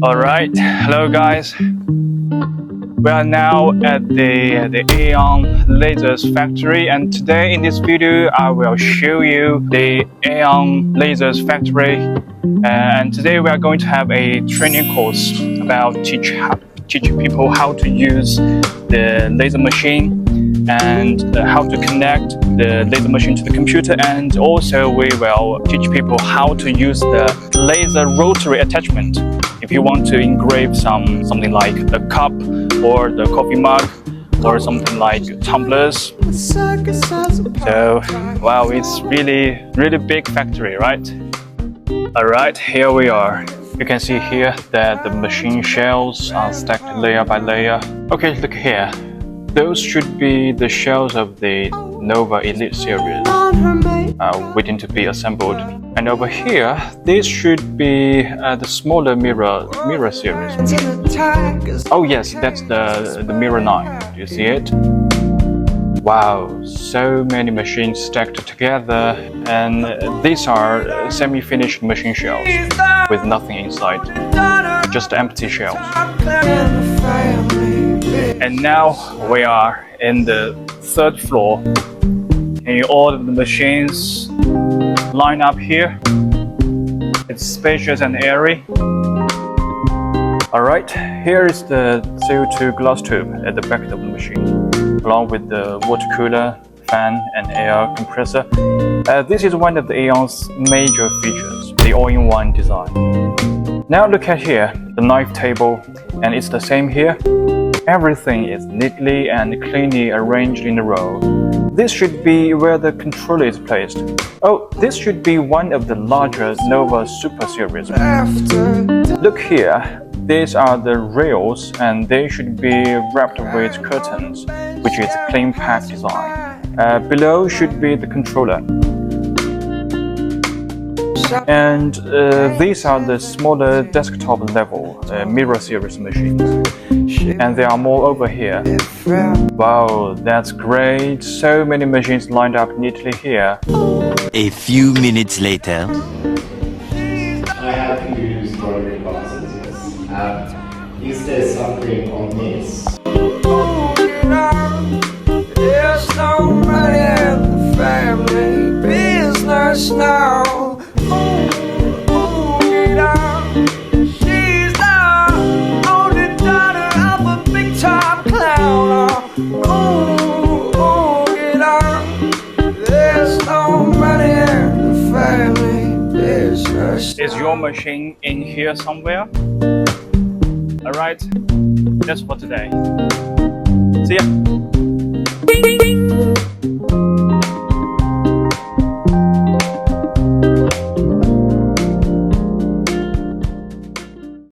Alright, hello guys. We are now at the AEONLaser's factory, and today in this video I will show you the AEONLaser's factory. And today we are going to have a training course about teaching people how to use the laser machine and how to connect the laser machine to the computer, and also we will teach people how to use the laser rotary attachment if you want to engrave something like the cup or the coffee mug or something like tumblers. So wow, it's really big factory, right? Alright, here we are. You can see here that the machine shells are stacked layer by layer. Okay, look here. Those should be the shells of the Nova Elite series, waiting to be assembled. And over here, this should be the smaller mirror series. Oh yes, that's the Mirror 9. Do you see it? Wow, so many machines stacked together, and these are semi-finished machine shells with nothing inside, just empty shells. And now we are in the third floor, and all of the machines line up here. It's spacious and airy. Alright, here is the CO2 glass tube at the back of the machine, along with the water cooler, fan and air compressor. This is one of the AEON's major features, the all-in-one design. Now look at here, the knife table, and it's the same here. Everything is neatly and cleanly arranged in a row. This should be where the controller is placed. Oh, this should be one of the larger Nova Super Series. Look here, these are the rails, and they should be wrapped with curtains, which is clean pack design. Below should be the controller. And these are the smaller desktop level Mirror series machines. And there are more over here. Wow, that's great. So many machines lined up neatly here. A few minutes later. I have used rotary boxes, yes. Is there something on this? There's somebody in the family business now. She's the only daughter of a big time clown. There's nobody in the family business. Is your machine in here somewhere? Alright, that's for today. See ya!